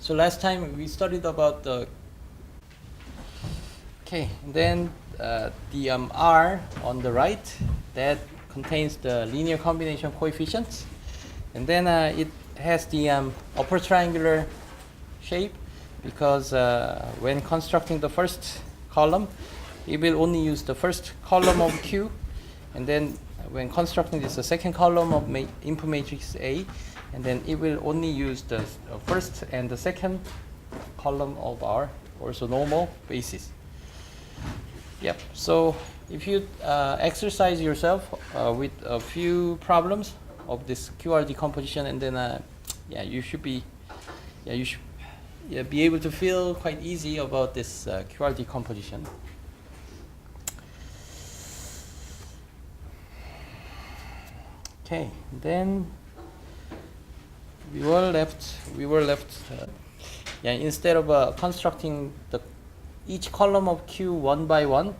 So last time we studied about the then the R on the right that contains the linear combination coefficients, and then it has the upper triangular shape because when constructing the first column, it will only use the first column of Q, and then when constructing this the second column of input matrix A, and then it will only use the first and the second column of R, also normal basis. Yep. So if you exercise yourself with a few problems of this QR decomposition, and then you should be be able to feel quite easy about this QR decomposition. Okay, then we were left. Instead of constructing each column of Q one by one,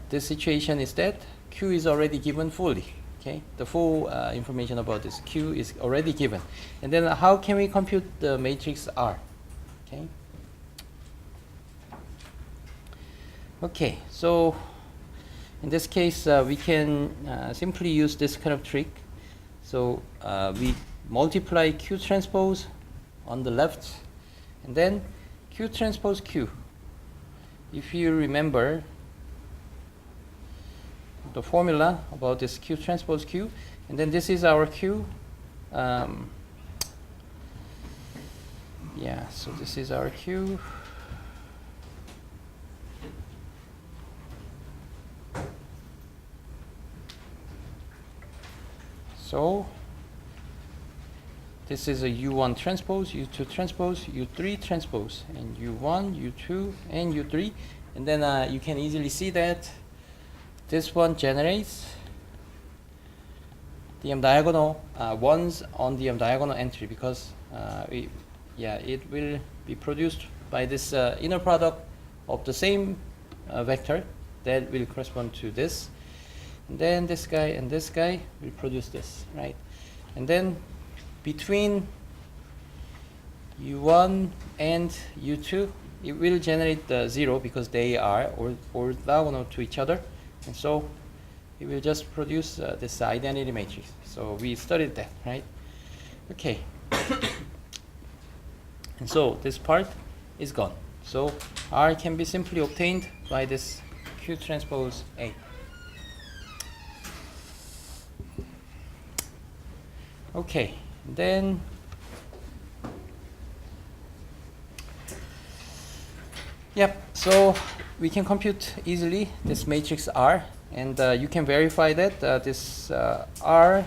this situation is that Q is already given fully. Okay, the full information about this Q is already given, and then how can we compute the matrix R? Okay. Okay, so in this case, we can simply use this kind of trick. So we multiply Q transpose on the left, and then Q transpose Q. If you remember the formula about this Q transpose Q, and then this is our Q. So this is our Q. So this is a U1 transpose, U2 transpose, U3 transpose, and U1, U2, and U3. And then you can easily see that this one generates the diagonal ones on the diagonal entry, because it will be produced by this inner product of the same vector that will correspond to this. And then this guy and this guy will produce this, right? And then between U1 and U2, it will generate the 0 because they are orthogonal to each other. And so it will just produce this identity matrix. So we studied that, right? Okay. And so this part is gone. So R can be simply obtained by this Q transpose A. Okay, then so we can compute easily this matrix R, and you can verify that this R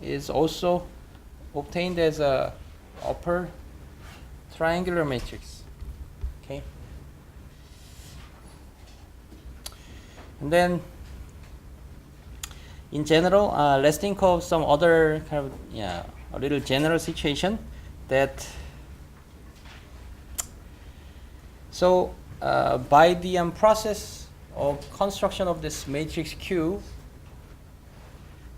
is also obtained as a upper triangular matrix. Okay, and then in general, let's think of some other kind of a little general situation that. So by the process of construction of this matrix Q,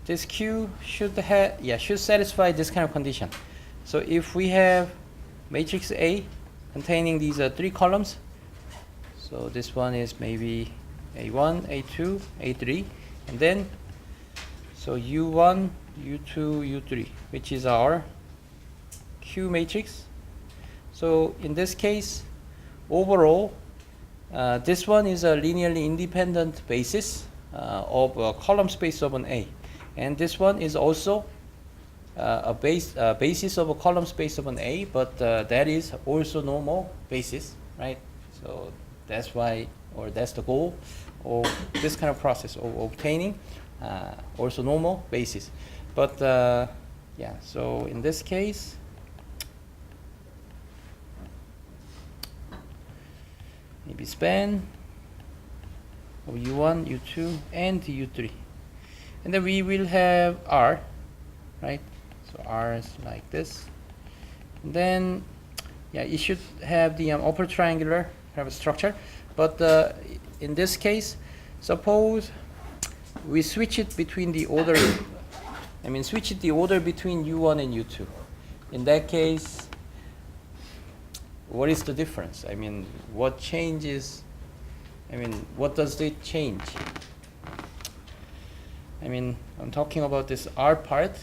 this Q should satisfy this kind of condition. So if we have matrix A containing these three columns, so this one is maybe A1, A2, A3, and then so U1, U2, U3, which is our Q matrix. So in this case, overall, this one is a linearly independent basis of a column space of an A. And this one is also a basis of a column space of an A, but that is also normal basis, right? So that's why, or that's the goal of this kind of process of obtaining also normal basis. But so in this case, maybe span of U1, U2, and U3. And then we will have R, right? So R is like this. And then, it should have the upper triangular kind of structure. But in this case, suppose we switch it between the order, switch it the order between U1 and U2. In that case, what is the difference? I mean, what changes? I mean, what does it change? I mean, I'm talking about this R part,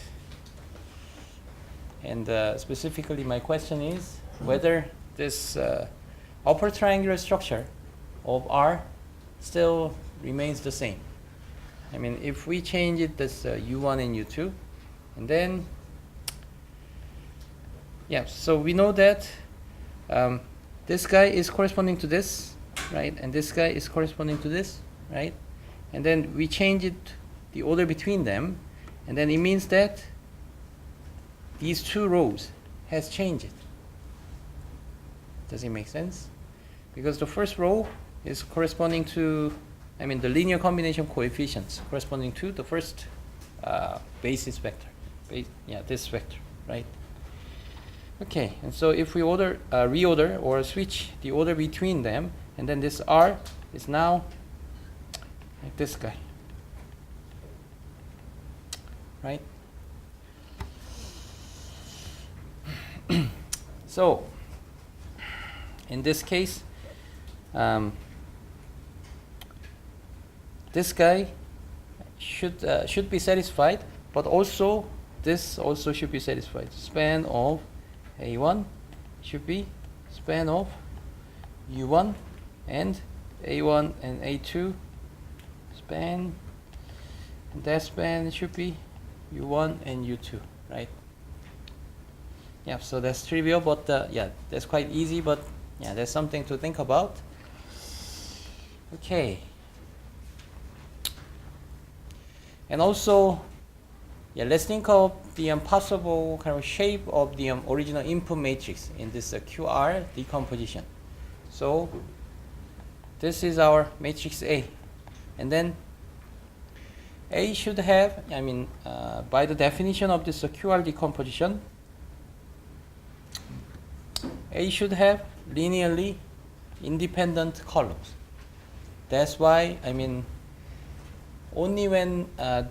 and specifically my question is whether this upper triangular structure of R still remains the same. I mean, if we change it this U1 and U2, and then, yeah, so we know that this guy is corresponding to this, right? And this guy is corresponding to this, right? And then we change it, the order between them, and then it means that these two rows has changed. Does it make sense? Because the first row is corresponding to, I mean, the linear combination coefficients corresponding to the first basis vector. Yeah, this vector, right? Okay, and so if we reorder or switch the order between them, and then this R is now like this guy, right? So, in this case, this guy should be satisfied, but also this also should be satisfied. Span of A1 should be span of U1, and A1 and A2 span, and that span should be U1 and U2, right? Yeah, so that's trivial, but yeah, that's quite easy, but yeah, there's something to think about. Okay. And also, yeah, let's think of the possible kind of shape of the original input matrix in this QR decomposition. So this is our matrix A, and then A should have, I mean, by the definition of this QR decomposition, A should have linearly independent columns. That's why, I mean, only when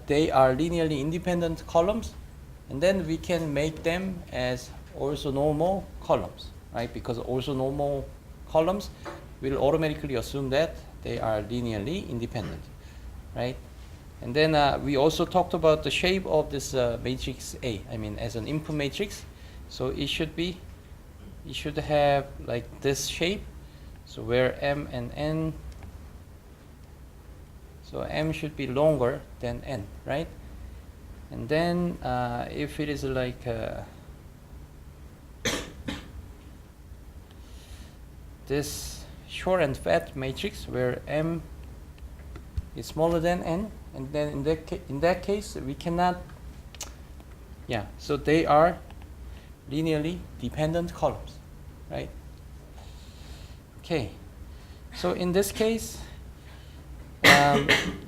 they are linearly independent columns, and then we can make them as orthonormal columns, right? Because orthonormal columns will automatically assume that they are linearly independent, right? And then we also talked about the shape of this matrix A, I mean, as an input matrix. So it should have like this shape, so where M and N, so M should be longer than N, right? And then if it is like this short and fat matrix where M is smaller than N, and then in that case we cannot, yeah, so they are linearly dependent columns, right? Okay, so in this case,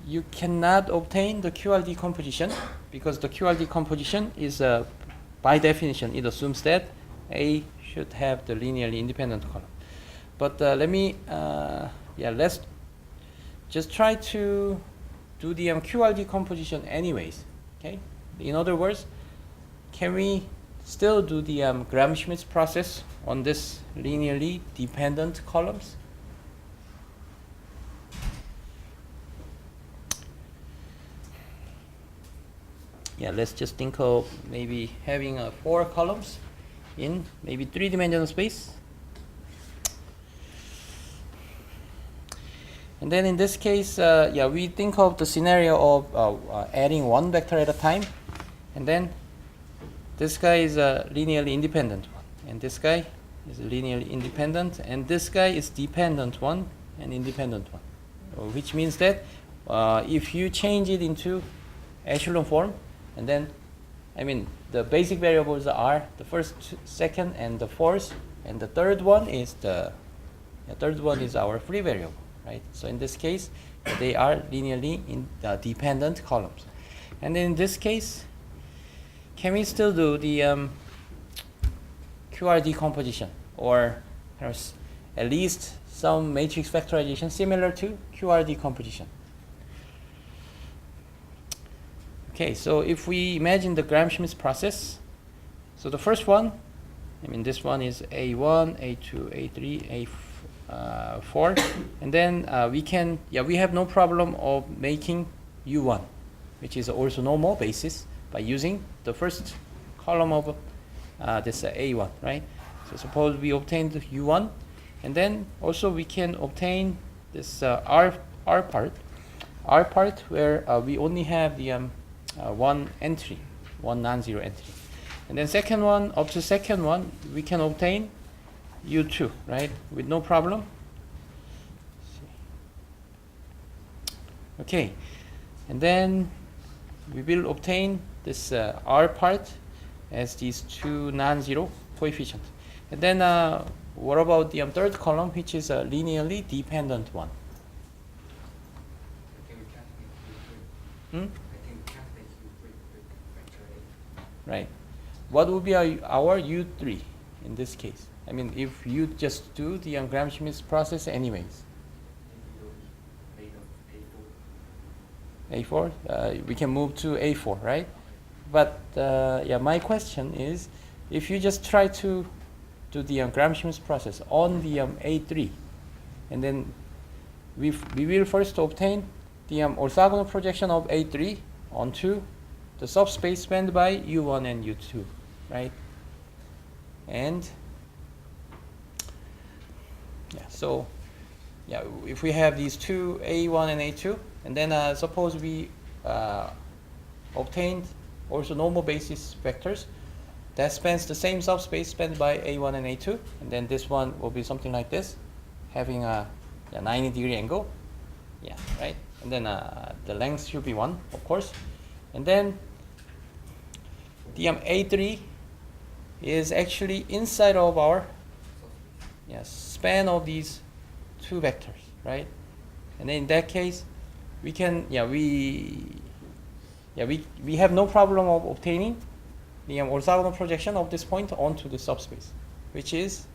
you cannot obtain the QR decomposition because the QR decomposition is, by definition, it assumes that A should have the linearly independent column. But let's just try to do the QR decomposition anyways, okay? In other words, can we still do the Gram-Schmidt's process on this linearly dependent columns? Yeah, let's just think of maybe having 4 columns in maybe 3-dimensional space. And then in this case, we think of the scenario of adding one vector at a time. And then this guy is a linearly independent one. And this guy is a linearly independent. And this guy is dependent one and independent one. Which means that if you change it into echelon form, and then, I mean, the basic variables are the first, second, and the fourth, and the third one is our free variable, right? So in this case, they are linearly dependent columns. And in this case, can we still do the QR decomposition, or at least some matrix factorization similar to QR decomposition? Okay, so if we imagine the Gram-Schmidt's process, so the first one, I mean this one is A1, A2, A3, A4, and then we have no problem of making U1, which is also normal basis by using the first column of this A1, right? So suppose we obtained U1, and then also we can obtain this R part where we only have the one entry, one non-zero entry. And then second one, up to second one, we can obtain U2, right? With no problem. Okay, and then we will obtain this R part as these two non-zero coefficients. And then what about the third column, which is a linearly dependent one? Right. What would be our U3 in this case? I mean, if you just do the Gram-Schmidt's process anyways. A4? We can move to A4, right? But my question is, if you just try to do the Gram-Schmidt's process on the A3, and then we will first obtain the orthogonal projection of A3 onto the subspace spanned by U1 and U2, right? And if we have these two A1 and A2, and then suppose we obtained also normal basis vectors that spans the same subspace spanned by A1 and A2, and then this one will be something like this, having a 90-degree angle, right? And then the length should be 1, of course. And then the A3 is actually inside of our span of these two vectors, right? And then in that case, we can we have no problem of obtaining the orthogonal projection of this point onto the subspace, which is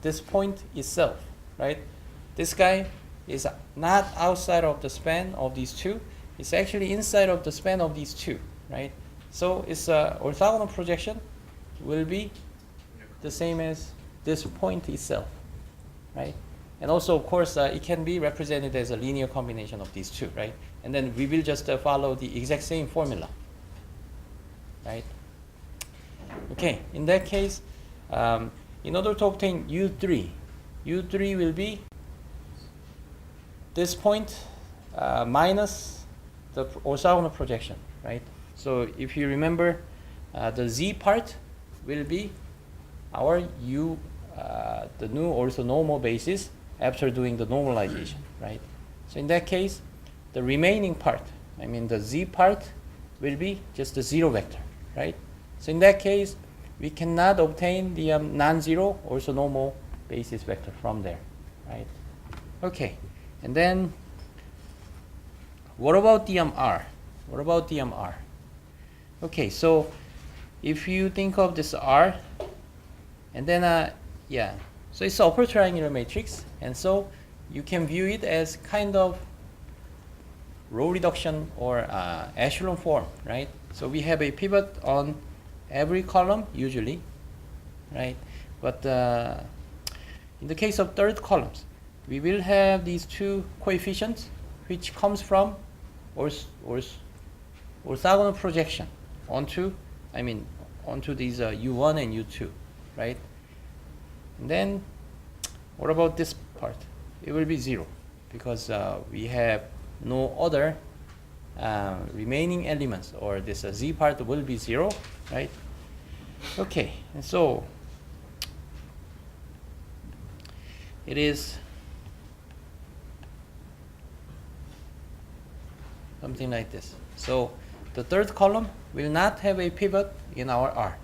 this point itself, right? This guy is not outside of the span of these two. It's actually inside of the span of these two, right? So its orthogonal projection will be the same as this point itself, right? And also, of course, it can be represented as a linear combination of these two, right? And then we will just follow the exact same formula, right? Okay, in that case, in order to obtain U3 will be this point minus the orthogonal projection, right? So if you remember, the Z part will be our the new orthonormal basis after doing the normalization, right? So in that case, the remaining part, I mean the Z part, will be just the zero vector, right? So in that case, we cannot obtain the non-zero orthonormal basis vector from there, right? Okay, and then what about the R? What about the R? Okay, so if you think of this R, and then so it's an upper triangular matrix, and so you can view it as kind of row reduction or echelon form, right? So we have a pivot on every column usually, right? But in the case of third columns, we will have these two coefficients which comes from orthogonal projection onto these U1 and U2, right? And then what about this part? It will be 0 because we have no other remaining elements, or this Z part will be 0, right? Okay, and so it is something like this. So the third column will not have a pivot in our R,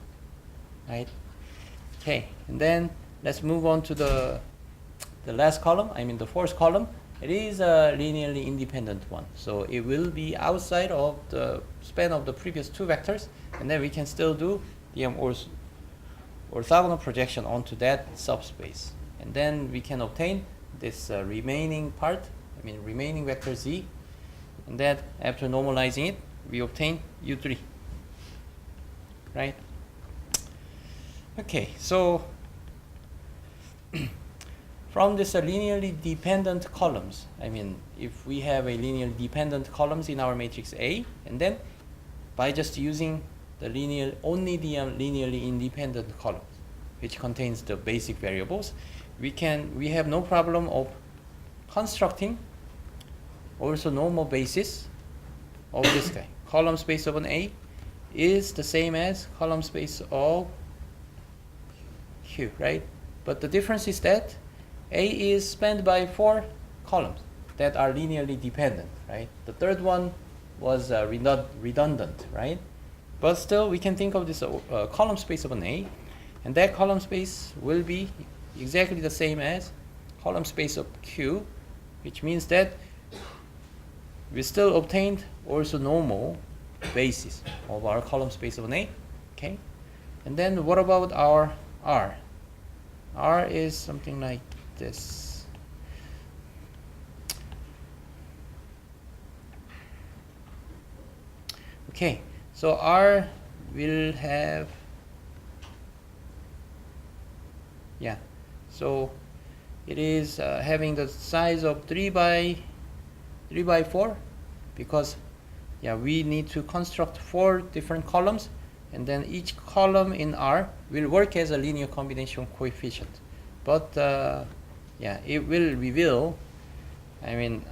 right? Okay, and then let's move on to the last column, I mean the fourth column. It is a linearly independent one. So it will be outside of the span of the previous two vectors, and then we can still do the orthogonal projection onto that subspace. And then we can obtain this remaining part, I mean remaining vector Z, and that after normalizing it, we obtain U3, right? Okay, so from this linearly dependent columns, I mean, if we have a linearly dependent columns in our matrix A, and then by just using the only the linearly independent columns, which contains the basic variables, we have no problem of constructing also normal basis of this guy. Column space of an A is the same as column space of Q, right? But the difference is that A is spanned by 4 columns that are linearly dependent, right? The third one was redundant, right? But still, we can think of this column space of an A, and that column space will be exactly the same as column space of Q, which means that we still obtained also normal basis of our column space of an A, okay? And then what about our R? R is something like this. Okay, so R will have, yeah, so it is having the size of 3 by 4, because yeah, we need to construct 4 different columns, and then each column in R will work as a linear combination coefficient. But yeah, it will reveal, I mean,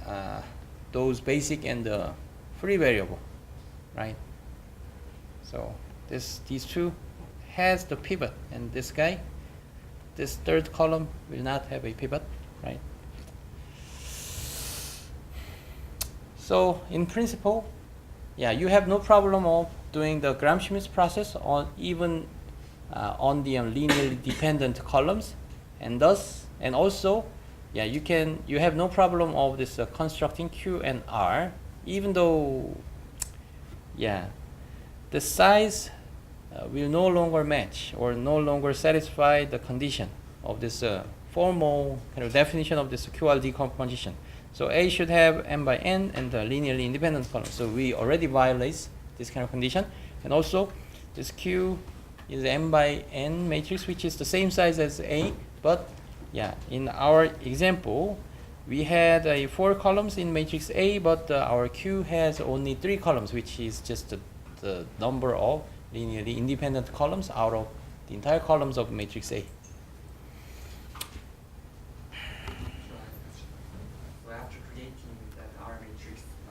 those basic and free variable, right? So these two has the pivot, and this guy, this third column will not have a pivot, right? So in principle, yeah, you have no problem of doing the Gram-Schmidt process on even on the linearly dependent columns, and thus, and also, yeah, you have no problem of this constructing Q and R, even though, yeah, the size will no longer match or no longer satisfy the condition of this formal kind of definition of this QR decomposition. So A should have n by n and the linearly independent column. So we already violate this kind of condition. And also, this Q is n by n matrix, which is the same size as A. But yeah, in our example, we had 4 columns in matrix A, but our Q has only 3 columns, which is just the number of linearly independent columns out of the entire columns of matrix A.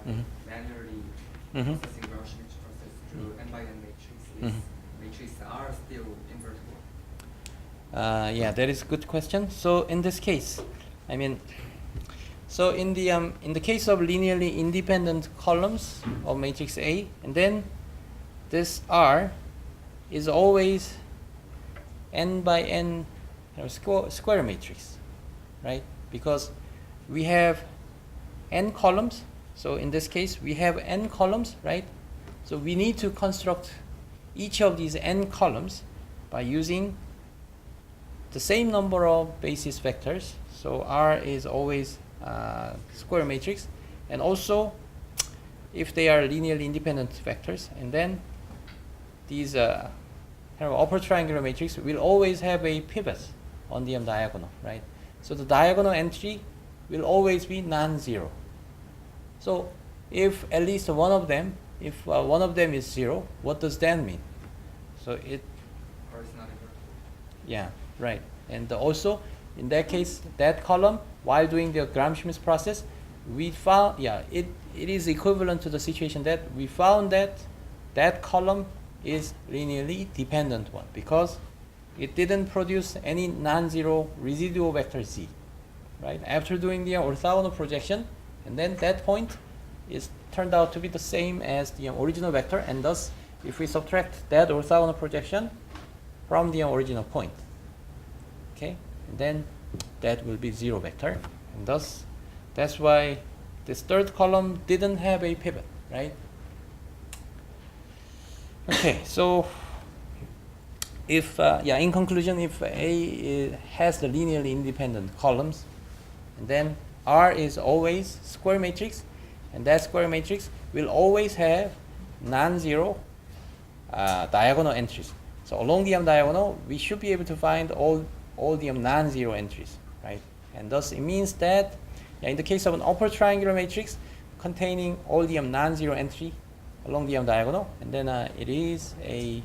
Manually processing Gram-Schmidt process through n by n matrix, matrix R still invertible? Yeah, that is a good question. So in this case, I mean, so in the case of linearly independent columns of matrix A, and then this R is always n by n square matrix, right? Because we have n columns. So in this case, we have n columns, right? So we need to construct each of these n columns by using the same number of basis vectors. So R is always square matrix, and also if they are linearly independent vectors, and then these kind of upper triangular matrix will always have a pivot on the diagonal, right? So the diagonal entry will always be non-zero. So if at least one of them, if one of them is 0, what does that mean? So it, Or it's not invertible? yeah, right. And also, in that case, that column, while doing the Gram-Schmidt process, we found, yeah, it is equivalent to the situation that we found that that column is linearly dependent one, because it didn't produce any non-zero residual vector Z, right? After doing the orthogonal projection, and then that point is turned out to be the same as the original vector, and thus if we subtract that orthogonal projection from the original point, okay, and then that will be 0 vector, and thus that's why this third column didn't have a pivot, right? Okay, so if yeah, in conclusion, if A has the linearly independent columns, and then R is always square matrix, and that square matrix will always have non-zero diagonal entries. So So along the diagonal, we should be able to find all the non-zero entries, right? And thus it means that in the case of an upper triangular matrix containing all the non-zero entry along the diagonal, and then it is a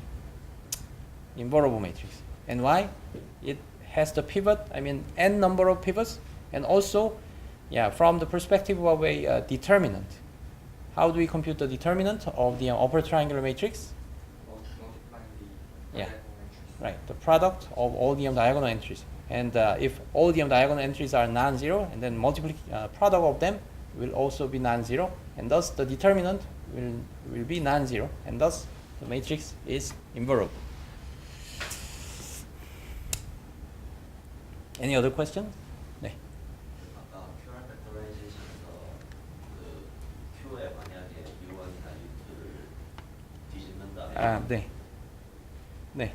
invertible matrix. And why? It has the pivot, n number of pivots, and also, from the perspective of a determinant. How do we compute the determinant of the upper triangular matrix? Multiplying the Yeah. diagonal entries. Right, the product of all the diagonal entries. And if all the diagonal entries are non-zero, and then product of them will also be non-zero, and thus the determinant will be non-zero, and thus the matrix is invertible. Any other questions? 네. 아까 QR 팩터라이제이션에서 그 Q에 만약에 U1이나 U2를 뒤집는다면 네. 네.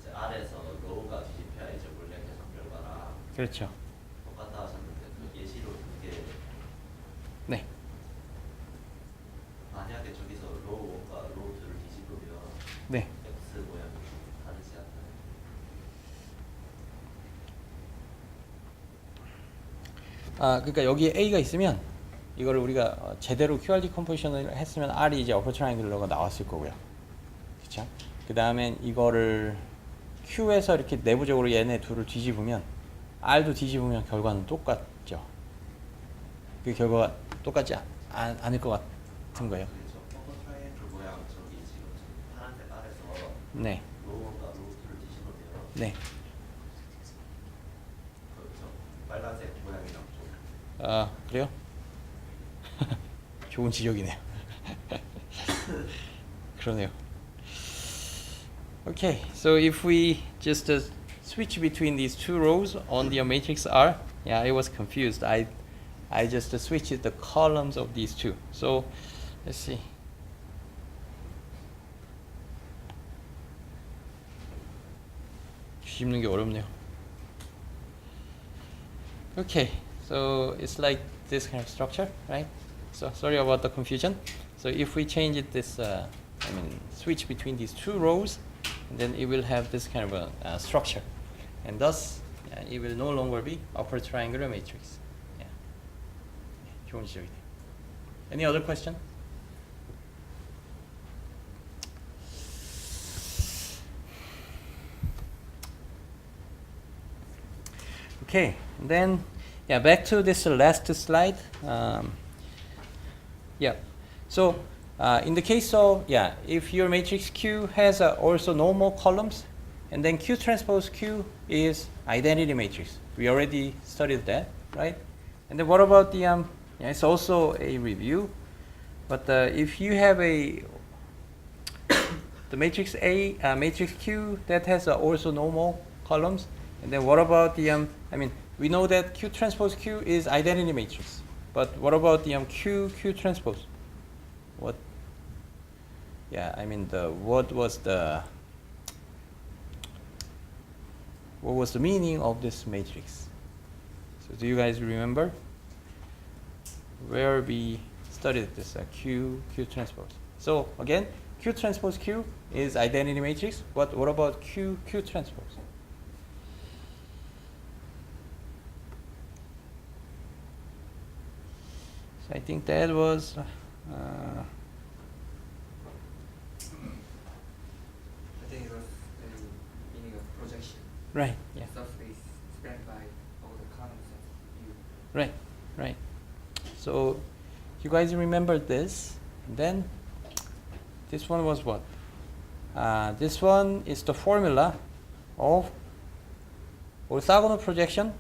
이제 R에서 로우가 뒤집혀야 이제 원래 계산 결과랑 그렇죠. 똑같다 하셨는데 그 예시로 그게 네. 만약에 저기서 로우 1과 로우 2를 뒤집으면 네. X 모양이 다르지 않나요? 그러니까 여기에 A가 있으면 이거를 우리가 제대로 QRD 컴포지션을 했으면 R이 이제 어퍼 트라이앵글러가 나왔을 거고요. 그렇죠? 그 다음에 이거를 Q에서 이렇게 내부적으로 얘네 둘을 뒤집으면 R도 뒤집으면 결과는 똑같죠. 그 결과가 똑같지 않을 것 같은 거예요. 그렇죠. 퍼퍼 트라이앵글 모양 저기 지금 파란색 R에서 네. 로우 1과 로우 2를 뒤집으면 네. 그저 빨간색 모양이랑 좀 그래요? 좋은 지적이네요. 그러네요. Okay, so if we just switch between these two rows on the matrix R, I was confused. I just switched the columns of these two. So let's see. 뒤집는 게 어렵네요. Okay, so it's like this kind of structure, right? So sorry about the confusion. So if we change it switch between these two rows, and then it will have this kind of a structure, and thus it will no longer be upper triangular matrix. Yeah. 좋은 지적이네요. Any other question? Okay, and then back to this last slide. So in the case of if your matrix Q has also normal columns, and then Q transpose Q is identity matrix. We already studied that, right? And then what about the it's also a review, but if you have the matrix A, matrix Q that has also normal columns, and then what about the we know that Q transpose Q is identity matrix, but what about the Q transpose? What? What was the meaning of this matrix? So do you guys remember where we studied this Q transpose? So again, Q transpose Q is identity matrix, but what about Q transpose? So I think that was I think it was the meaning of projection. right. Yeah. Surface spanned by all the columns of U. Right. So you guys remember this. And then this one was what? This one is the formula of orthogonal projection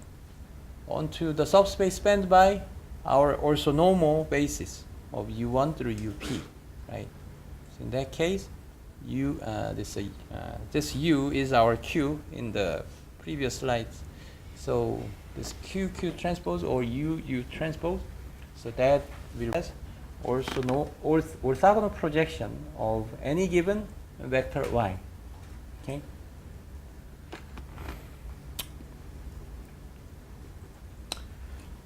onto the subspace spanned by our orthonormal basis of U1 through UP, right? So in that case, this U is our Q in the previous slides. So this Q transpose or U transpose, so that will has orthogonal projection of any given vector Y. Okay.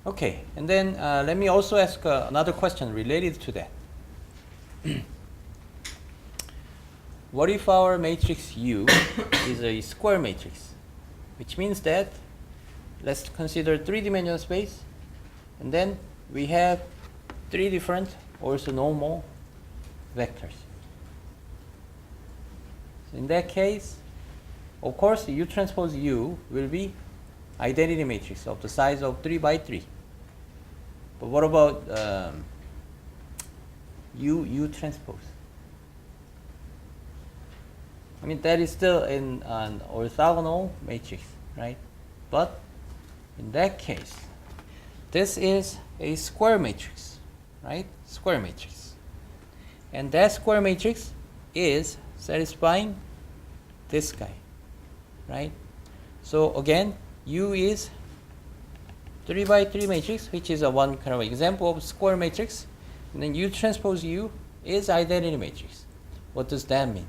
Okay, and then let me also ask another question related to that. what if our matrix U is a square matrix? Which means that, let's consider three-dimensional space, and then we have three different orthonormal vectors. So in that case, of course, U transpose U will be identity matrix of the size of 3 by 3. But what about U transpose? I mean, that is still an orthogonal matrix, right? But in that case, this is a square matrix, right? Square matrix. And that square matrix is satisfying this guy, right? So again, U is 3 by 3 matrix, which is a one kind of example of square matrix. And then U transpose U is identity matrix. What does that mean?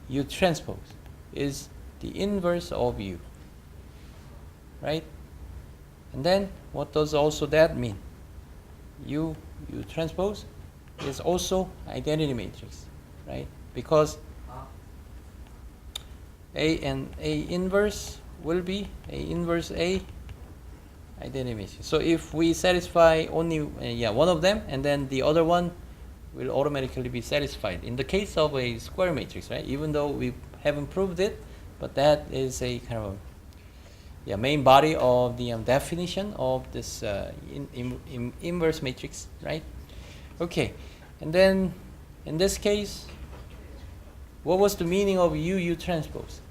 U transpose is the inverse of U, right? And then what does also that mean? U transpose is also identity matrix, right? Because A and A inverse will be A inverse A identity matrix. So if we satisfy only one of them, and then the other one will automatically be satisfied. In the case of a square matrix, right? Even though we haven't proved it, but that is a kind of main body of the definition of this inverse matrix, right? Okay, and then in this case, what was the meaning of U transpose?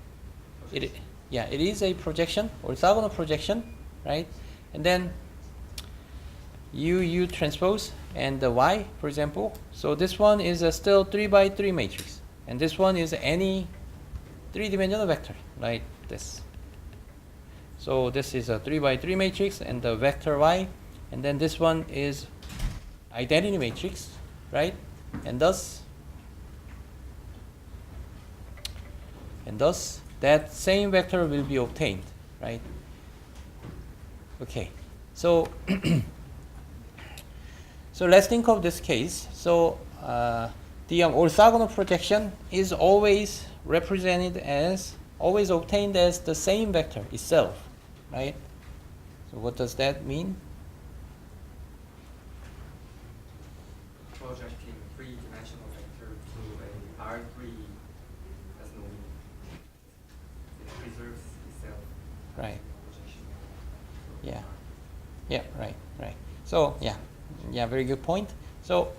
It is a projection, orthogonal projection, right? And then U transpose and the Y, for example. So this one is a still 3 by 3 matrix, and this one is any three-dimensional vector like this. So this is a 3 by 3 matrix and the vector Y, and then this one is identity matrix, right? And thus that same vector will be obtained, right? Okay, so so let's think of this case. So the orthogonal projection is always represented as, always obtained as the same vector itself, right? So what does that mean? Projecting three-dimensional vector to a R3 has no meaning. It preserves itself. Right. Projection. Yeah, right. So very good point. So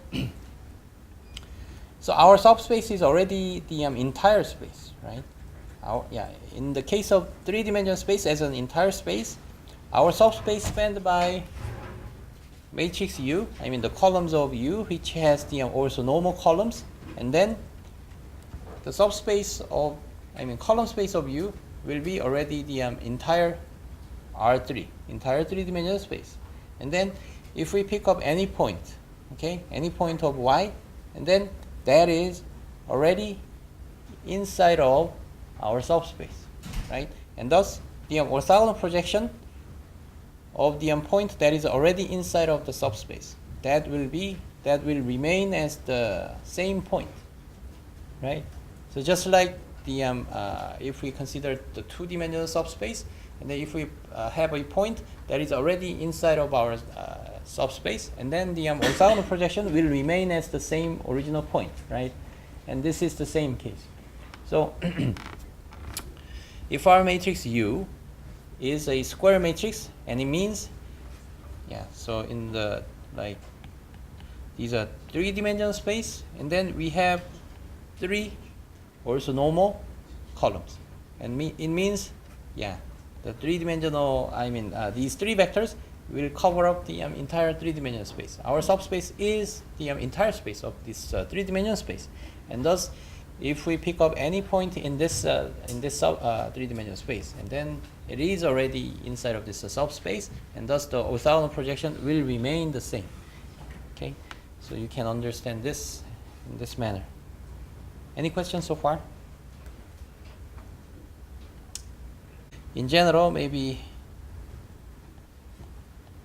so our subspace is already the entire space, right? In the case of three-dimensional space as an entire space, our subspace spanned by matrix U, I mean the columns of U, which has the orthonormal columns, and then the subspace of, column space of U will be already the entire R3, entire three-dimensional space. And then if we pick up any point, okay, any point of Y, and then that is already inside of our subspace, right? And thus the orthogonal projection of the point that is already inside of the subspace, that will remain as the same point, right? So just like the if we consider the two-dimensional subspace, and then if we have a point that is already inside of our subspace, and then the orthogonal projection will remain as the same original point, right? And this is the same case. So if our matrix U is a square matrix, and it means, so in the, these are three-dimensional space, and then we have three orthonormal columns, and it means, the three-dimensional, these three vectors will cover up the entire three-dimensional space. Our subspace is the entire space of this three-dimensional space, and thus, if we pick up any point in this three-dimensional space, and then it is already inside of this subspace, and thus the orthogonal projection will remain the same. Okay, so you can understand this in this manner. Any questions so far? In general, maybe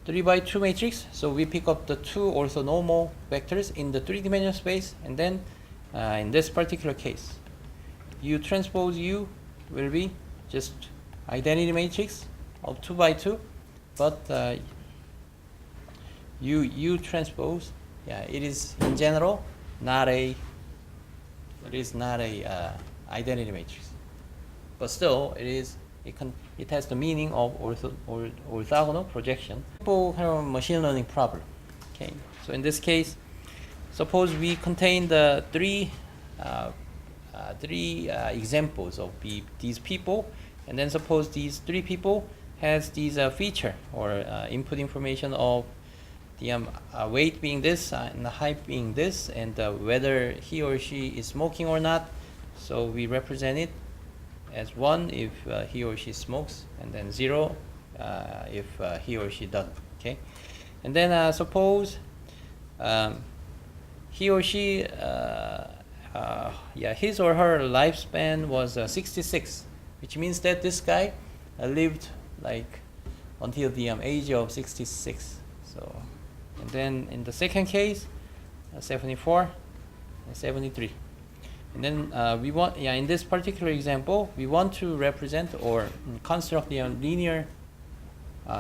3 by 2 matrix. So we pick up the two orthonormal vectors in the three-dimensional space, and then in this particular case, U transpose U will be just identity matrix of 2 by 2, but U transpose, yeah, it is in general not a identity matrix, but still it has the meaning of orthogonal projection. Simple kind of machine learning problem. Okay, so in this case, suppose we contain the three examples of these people, and then suppose these three people has these feature or input information of the weight being this and the height being this, and whether he or she is smoking or not. So we represent it as 1 if he or she smokes, and then 0 if he or she doesn't. Okay, and then suppose he or she, his or her lifespan was 66, which means that this guy lived like until the age of 66. So, and then in the second case, 74 and 73. And then we want, in this particular example, we want to represent or construct the linear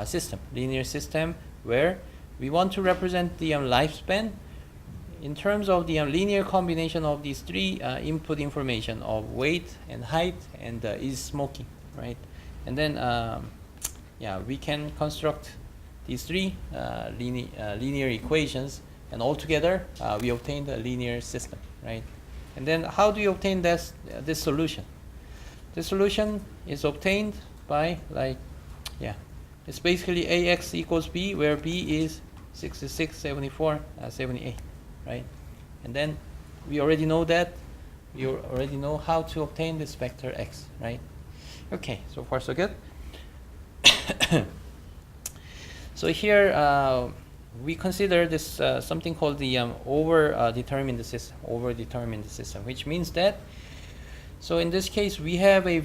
system where we want to represent the lifespan in terms of the linear combination of these three input information of weight and height and is smoking, right? And then we can construct these three linear equations, and altogether we obtain the linear system, right? And then how do you obtain this solution? The solution is obtained by it's basically AX equals B, where B is 66, 74, 78, right? And then we already know that. We already know how to obtain this vector X, right? Okay, so far so good. So here we consider this something called the over-determined system, which means that, so in this case we have a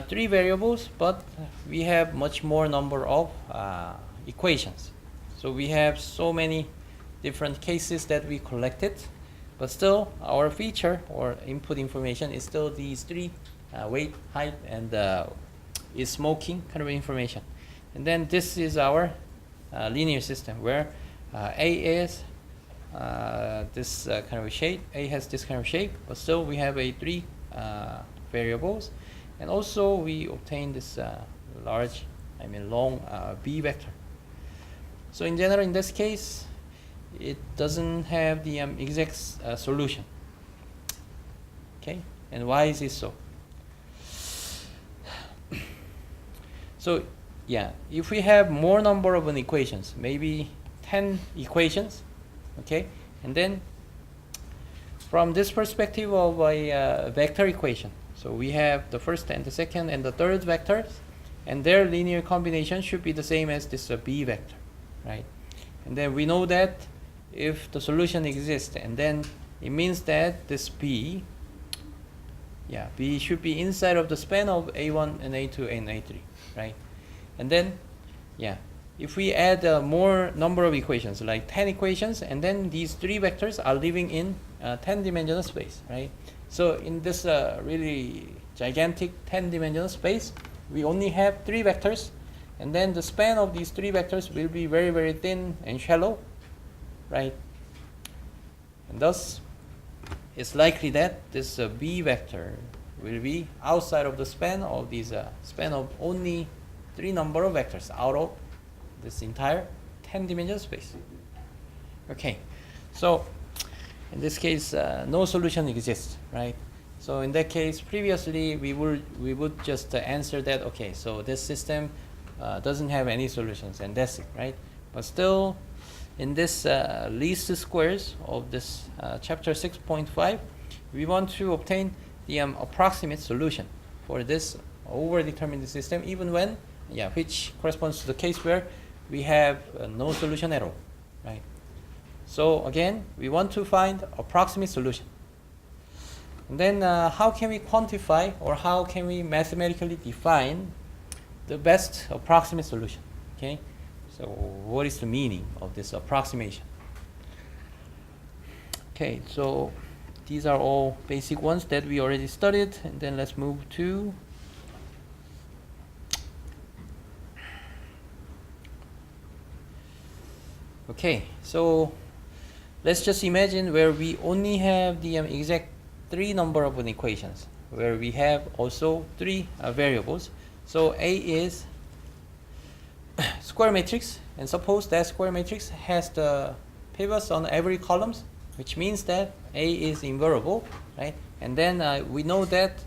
three variables, but we have much more number of equations. So we have so many different cases that we collected, but still our feature or input information is still these three weight, height, and is smoking kind of information. And then this is our linear system where A is this kind of a shape. A has this kind of shape, but still we have a three variables, and also we obtain this long B vector. So in general, in this case, it doesn't have the exact solution. Okay, and why is it so? So if we have more number of equations, maybe 10 equations, okay, and then from this perspective of a vector equation, so we have the first and the second and the third vectors, and their linear combination should be the same as this B vector, right? And then we know that if the solution exists, and then it means that this B should be inside of the span of A1 and A2 and A3, right? And then, if we add more number of equations, like 10 equations, and then these three vectors are living in 10-dimensional space, right? So in this really gigantic 10-dimensional space, we only have three vectors, and then the span of these three vectors will be very, very thin and shallow, right? And thus, it's likely that this B vector will be outside of the span of these span of only three number of vectors out of this entire 10-dimensional space. Okay, so in this case, no solution exists, right? So in that case, previously we would just answer that, okay, so this system doesn't have any solutions, and that's it, right? But still, in this least squares of this chapter 6.5, we want to obtain the approximate solution for this over-determined system, even when, which corresponds to the case where we have no solution at all, right? So again, we want to find approximate solution. And then how can we quantify, or how can we mathematically define the best approximate solution? Okay, so what is the meaning of this approximation? Okay, so these are all basic ones that we already studied. And then let's move to okay, so let's just imagine where we only have the exact 3 number of equations, where we have also 3 variables. So A is square matrix, and suppose that square matrix has the pivots on every columns, which means that A is invariable, right? And then we know that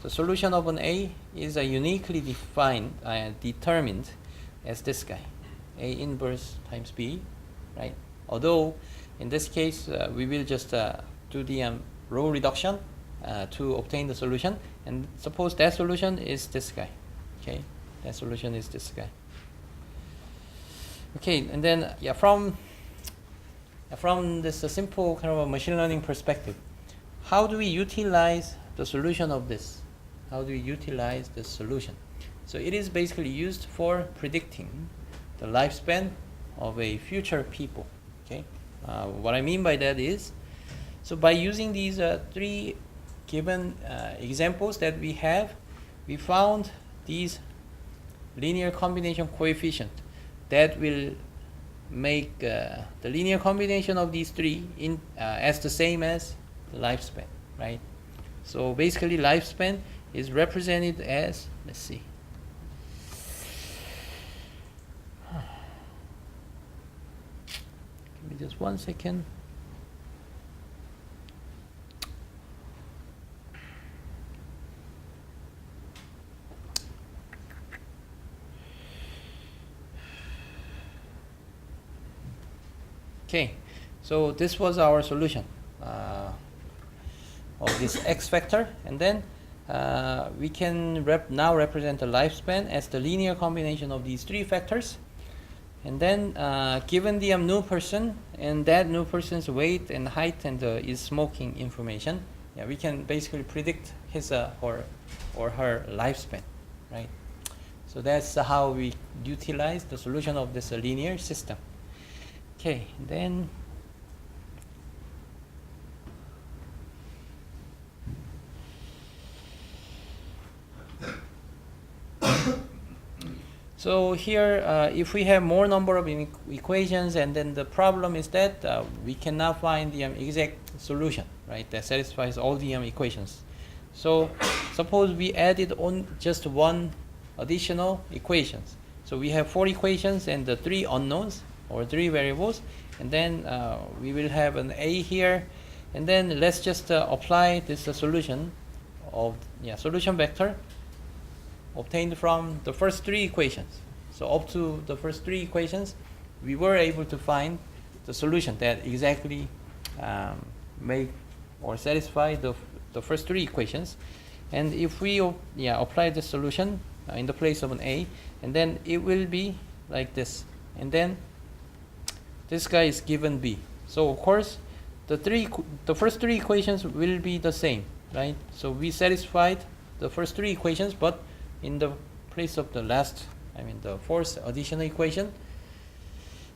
the solution of an A is uniquely defined, determined as this guy, A inverse times B, right? Although in this case we will just do the row reduction to obtain the solution, and suppose that solution is this guy. Okay, that solution is this guy. Okay, and then from this simple kind of a machine learning perspective, how do we utilize the solution of this? How do we utilize the solution? So it is basically used for predicting the lifespan of a future people. Okay, what I mean by that is, so by using these 3 given examples that we have, we found these linear combination coefficient that will make the linear combination of these 3 as the same as lifespan, right? So basically lifespan is represented as, let's see, give me just 1 second. Okay, so this was our solution of this x factor, and then we can now represent the lifespan as the linear combination of these 3 factors. And then given the new person and that new person's weight and height and is smoking information, we can basically predict his or her lifespan, right? So that's how we utilize the solution of this linear system. Okay, then so here if we have more number of equations, and then the problem is that we cannot find the exact solution, right, that satisfies all the equations. So suppose we added on just 1 additional equations. So we have 4 equations and the 3 unknowns, or 3 variables, and then we will have an A here, and then let's just apply this solution of solution vector obtained from the first 3 equations. So up to the first 3 equations, we were able to find the solution that exactly make or satisfy the first 3 equations. And if we apply the solution in the place of an A, and then it will be like this, and then this guy is given B. So of course the first 3 equations will be the same, right? So we satisfied the first 3 equations, but in the place of the the 4th additional equation.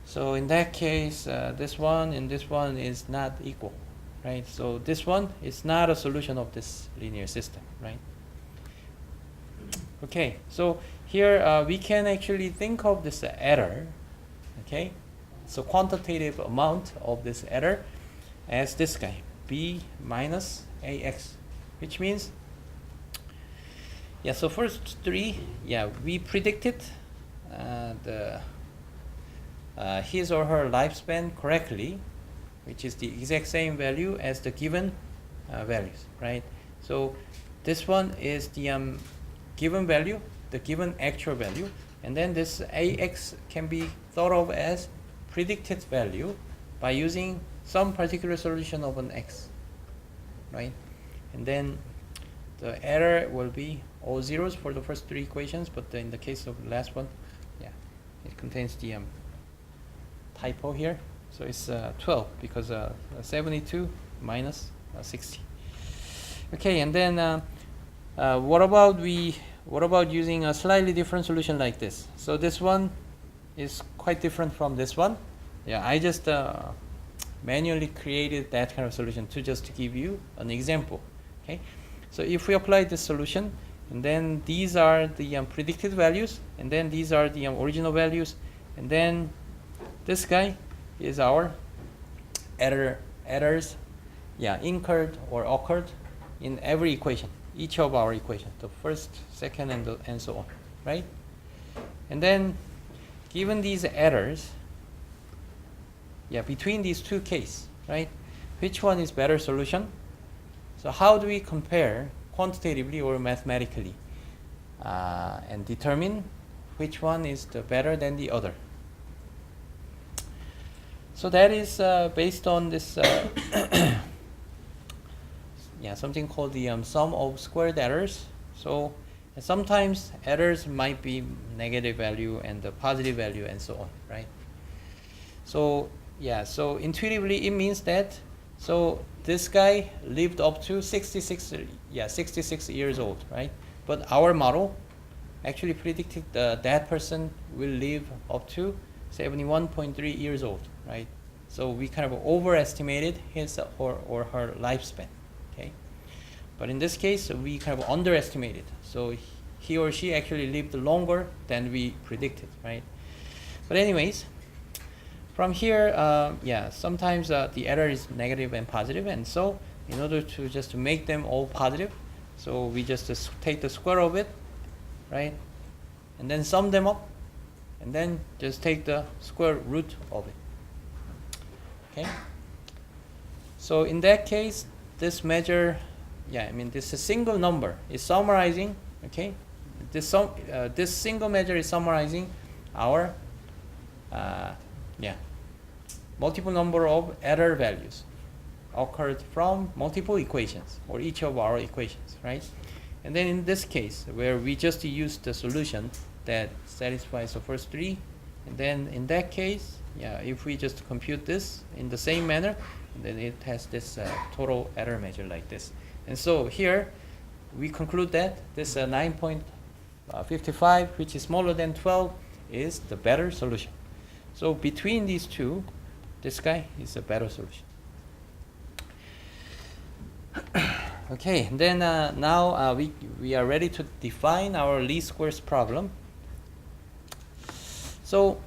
So in that case, this one and this one is not equal, right? So this one is not a solution of this linear system, right? Okay, so here we can actually think of this error, okay? So quantitative amount of this error as this guy, B minus AX, which means, so first 3, we predicted his or her lifespan correctly, which is the exact same value as the given values, right? So this one is the given value, the given actual value, and then this AX can be thought of as predicted value by using some particular solution of an X, right? And then the error will be all zeros for the first 3 equations, but in the case of the last one, it contains the typo here. So it's 12 because 72 minus 60. Okay, and then what about using a slightly different solution like this? So this one is quite different from this one. I just manually created that kind of solution just to give you an example. Okay, so if we apply this solution, and then these are the predicted values, and then these are the original values, and then this guy is our errors, incurred or occurred in every equation, each of our equations, the first, second, and so on, right? And then, given these errors, between these two cases, right? Which one is better solution? So how do we compare quantitatively or mathematically and determine which one is the better than the other? So that is based on this something called the sum of squared errors. So sometimes errors might be negative value and the positive value and so on, right? So so intuitively it means that this guy lived up to 66 years old, right? But our model actually predicted that person will live up to 71.3 years old, right? So we kind of overestimated his or her lifespan, okay? But in this case, we kind of underestimated. So he or she actually lived longer than we predicted, right? But anyways, from here, sometimes the error is negative and positive, and so in order to just make them all positive, so we just take the square of it, right? And then sum them up, and then just take the square root of it. Okay. So in that case, this measure, this single number is summarizing. Okay, this single measure is summarizing our multiple number of error values occurred from multiple equations or each of our equations, right? And then in this case, where we just use the solution that satisfies the first three, and then in that case, if we just compute this in the same manner, then it has this total error measure like this. And so here, we conclude that this 9.55, which is smaller than 12, is the better solution. So between these two, this guy is a better solution. Okay, then now we are ready to define our least squares problem. So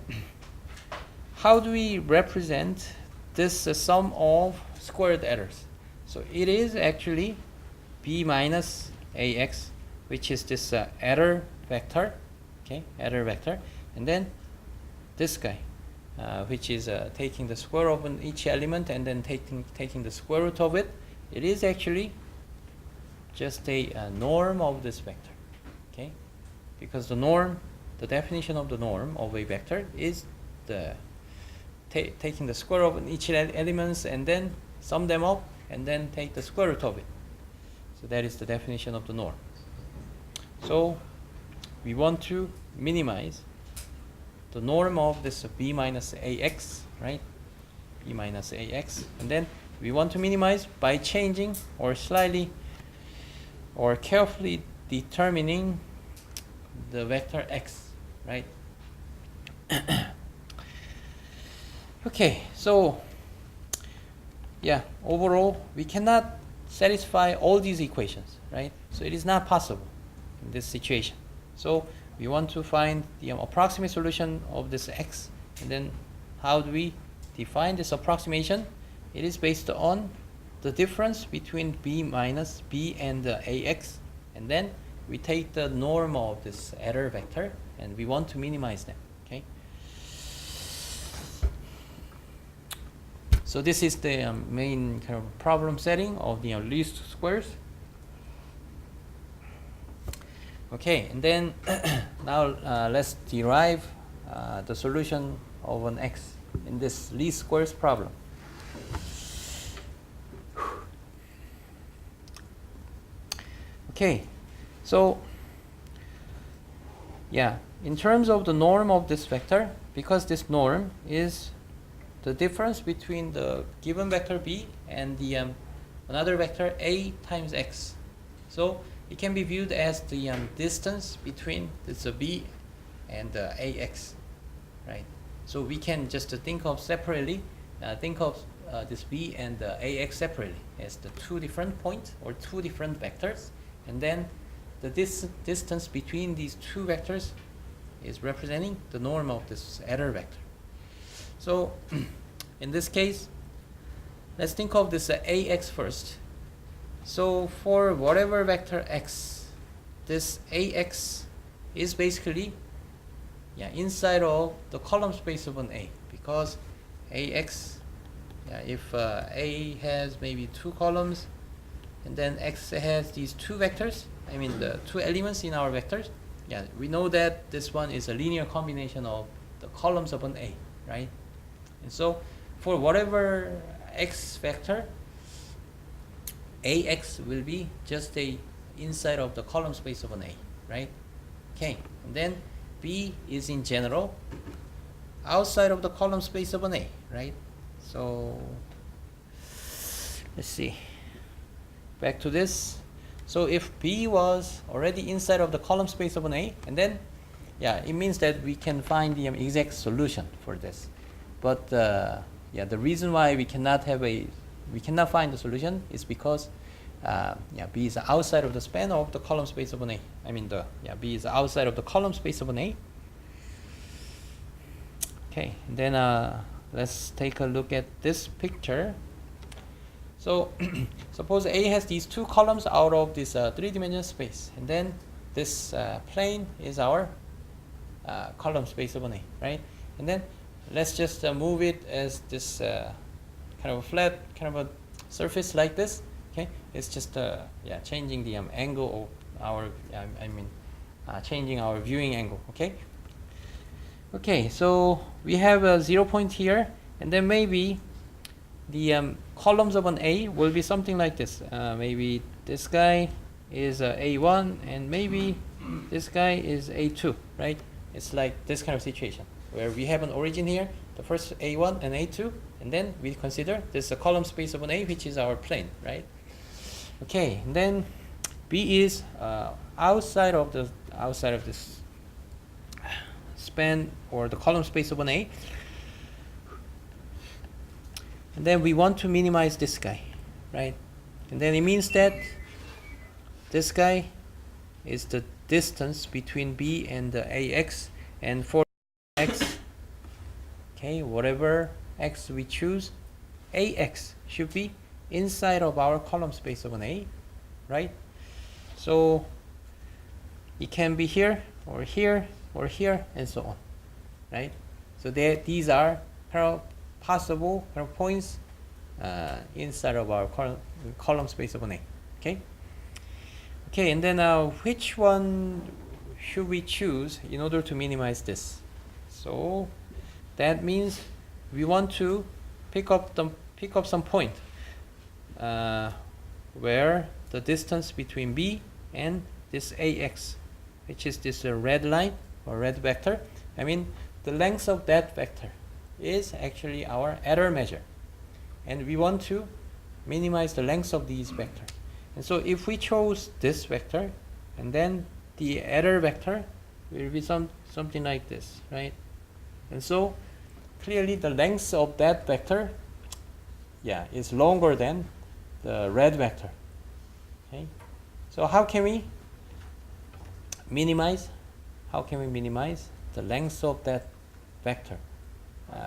how do we represent this sum of squared errors? So it is actually b minus ax, which is this error vector, okay, error vector, and then this guy, which is taking the square of each element and then taking the square root of it. It is actually just a norm of this vector, okay? Because the norm, the definition of the norm of a vector is the taking the square of each elements and then sum them up and then take the square root of it. So that is the definition of the norm. So we want to minimize the norm of this b minus ax, right? B minus ax, and then we want to minimize by changing or slightly or carefully determining the vector x, right? Okay, so overall we cannot satisfy all these equations, right? So it is not possible in this situation. So we want to find the approximate solution of this x, and then how do we define this approximation? It is based on the difference between b minus b and ax, and then we take the norm of this error vector and we want to minimize them, okay? So this is the main kind of problem setting of the least squares. Okay, and then now let's derive the solution of an x in this least squares problem. Okay, so in terms of the norm of this vector, because this norm is the difference between the given vector b and the another vector a times x. So it can be viewed as the distance between this b and ax, right? So we can just think of separately, think of this b and ax separately as the two different points or two different vectors, and then the distance between these two vectors is representing the norm of this error vector. So in this case, let's think of this ax first. So for whatever vector x, this ax is basically inside of the column space of an A, because ax, if A has maybe two columns and then x has these two vectors, I mean the two elements in our vectors, we know that this one is a linear combination of the columns of an A, right? And so for whatever x vector, ax will be just a inside of the column space of an A, right? Okay, and then b is in general outside of the column space of an A, right? So let's see, back to this. So if b was already inside of the column space of an A, and then it means that we can find the exact solution for this. But the reason why we cannot find the solution is because b is outside of the span of the column space of an A. I mean b is outside of the column space of an A. Okay, and then let's take a look at this picture. So suppose A has these two columns out of this three-dimensional space, and then this plane is our column space of an A, right? And then let's just move it as this kind of a flat kind of a surface like this. Okay, it's just changing the angle of our changing our viewing angle. Okay, so we have a 0 point here, and then maybe the columns of an A will be something like this. Maybe this guy is A1, and maybe this guy is A2, right? It's like this kind of situation where we have an origin here, the first A1 and A2, and then we consider this a column space of an A, which is our plane, right? Okay, and then B is outside of this span or the column space of an A, and then we want to minimize this guy, right? And then it means that this guy is the distance between B and the AX, and for X, okay, whatever X we choose, AX should be inside of our column space of an A, right? So it can be here or here or here and so on, right? So these are possible points inside of our column space of an A. Okay, and then which one should we choose in order to minimize this? So that means we want to pick up some point where the distance between B and this AX, which is this red line or red vector, the length of that vector is actually our error measure, and we want to minimize the length of these vectors. And so if we chose this vector, and then the error vector will be something like this, right? And so clearly the length of that vector is longer than the red vector. Okay, so how can we minimize the length of that vector,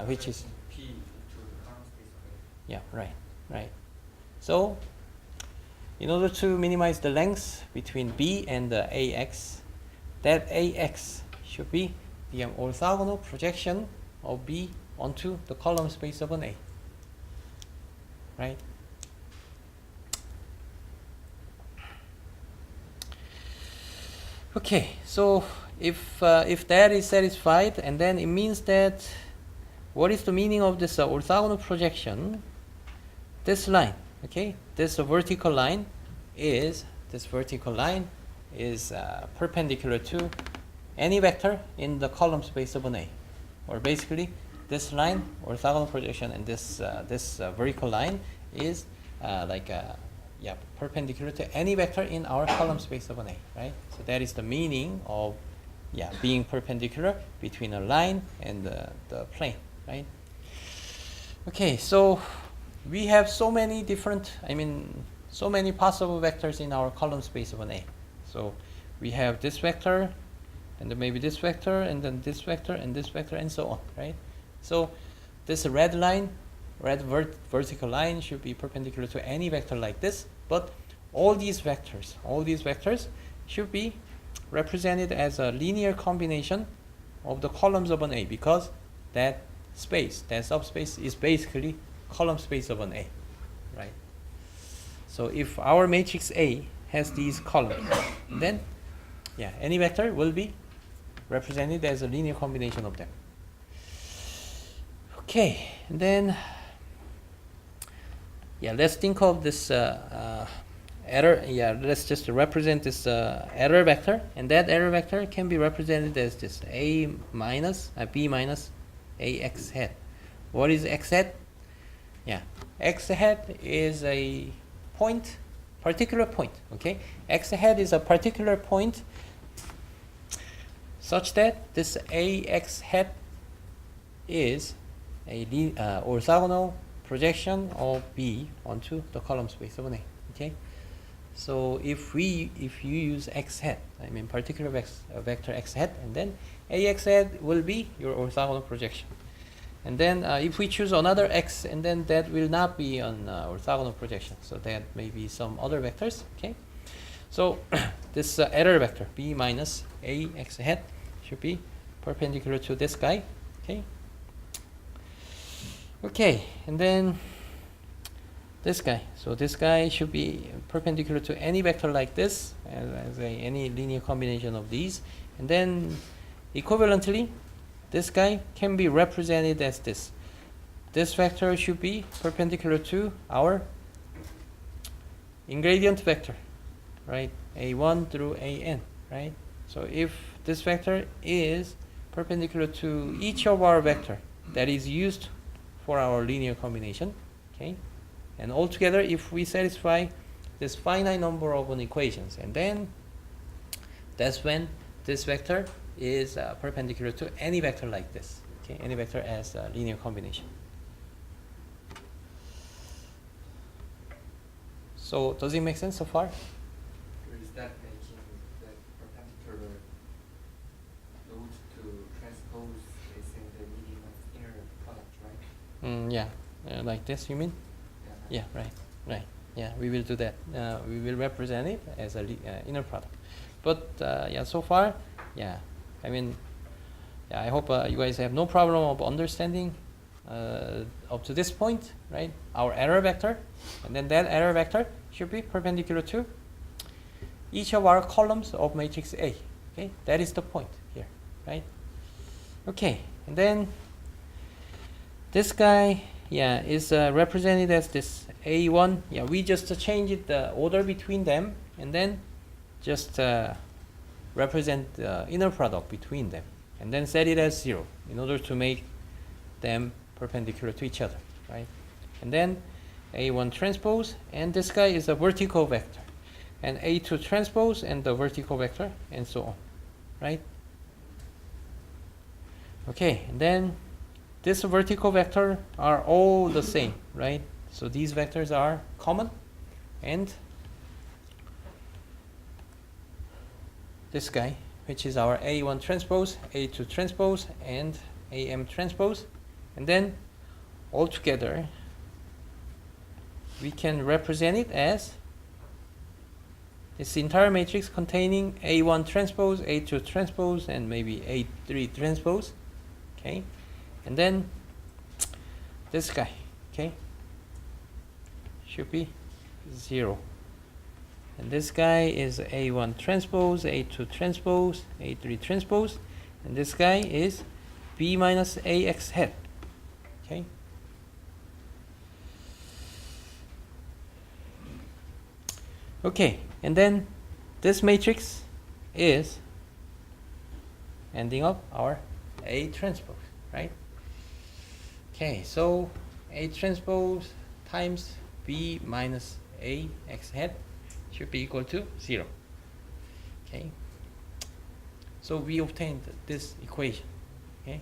which is P to the column space of A. right. So in order to minimize the length between B and the AX, that AX should be the orthogonal projection of B onto the column space of an A, right? Okay, so if that is satisfied, and then it means that what is the meaning of this orthogonal projection? This line, okay, this vertical line is perpendicular to any vector in the column space of an A, or basically this line orthogonal projection, and this vertical line is perpendicular to any vector in our column space of an A, right? So that is the meaning of being perpendicular between a line and the plane, right? Okay, so we have so many different, so many possible vectors in our column space of an A. So we have this vector, and then maybe this vector, and then this vector, and this vector, and so on, right? So this red line, vertical line should be perpendicular to any vector like this, but all these vectors should be represented as a linear combination of the columns of an A, because that space, that subspace is basically column space of an A, right? So if our matrix A has these columns, then any vector will be represented as a linear combination of them. Okay, and then let's think of this error. Let's just represent this error vector, and that error vector can be represented as this B minus AX hat. What is X hat? X hat is a point, particular point. Okay, X hat is a particular point such that this AX hat is a orthogonal projection of B onto the column space of an A. Okay, so if you use X hat, particular vector X hat, and then AX hat will be your orthogonal projection. And then if we choose another X, and then that will not be an orthogonal projection. So that may be some other vectors. Okay, so this error vector B minus AX hat should be perpendicular to this guy. Okay, and then this guy. So this guy should be perpendicular to any vector like this, as any linear combination of these. And then equivalently, this guy can be represented as this. This vector should be perpendicular to our ingredient vector, right? A1 through AN, right? So if this vector is perpendicular to each of our vector that is used for our linear combination, okay? And altogether, if we satisfy this finite number of equations, and then that's when this vector is perpendicular to any vector like this, okay? Any vector as a linear combination. So does it make sense so far? Or is that making the perpendicular node to transpose is in the medium of inner product, right? Like this, you mean? Yeah. Right. Yeah, we will do that. We will represent it as a inner product. But so far, I hope you guys have no problem of understanding up to this point, right? Our error vector, and then that error vector should be perpendicular to each of our columns of matrix A. Okay, that is the point here, right? Okay, and then this guy, is represented as this A1. We just changed the order between them, and then just represent the inner product between them, and then set it as 0 in order to make them perpendicular to each other, right? And then A1 transpose, and this guy is a vertical vector, and A2 transpose and the vertical vector, and so on, right? Okay, and then this vertical vector are all the same, right? So these vectors are common, and this guy, which is our A1 transpose, A2 transpose, and AM transpose, and then altogether we can represent it as this entire matrix containing A1 transpose, A2 transpose, and maybe A3 transpose, okay? And then this guy, okay, should be 0. And this guy is A1 transpose, A2 transpose, A3 transpose, and this guy is B minus AX hat, okay? Okay, and then this matrix is ending up our A transpose, right? Okay, so A transpose times B minus AX hat should be equal to 0. Okay, so we obtained this equation. Okay,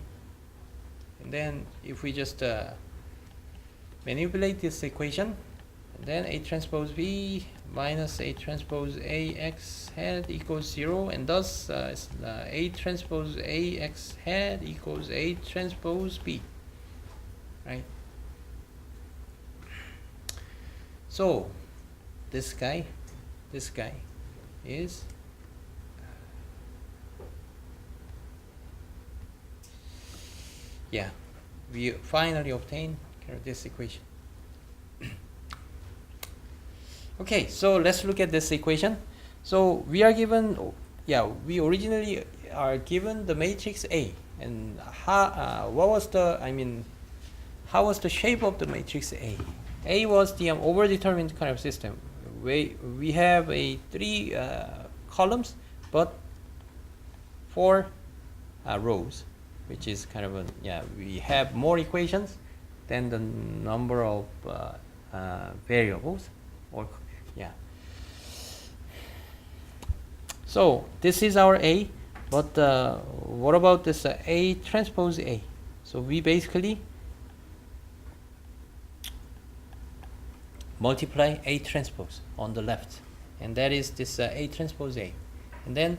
and then if we just manipulate this equation, and then A transpose B minus A transpose A x hat equals 0, and thus A transpose A x hat equals A transpose B, right? So this guy is yeah, we finally obtain this equation. Okay, so let's look at this equation. So we are given, we originally are given the matrix A, and how was the shape of the matrix A? A was the overdetermined kind of system. We have a 3 columns, but 4 rows, which is kind of we have more equations than the number of variables, or So this is our A, but what about this A transpose A? So we basically multiply A transpose on the left, and that is this A transpose A. And then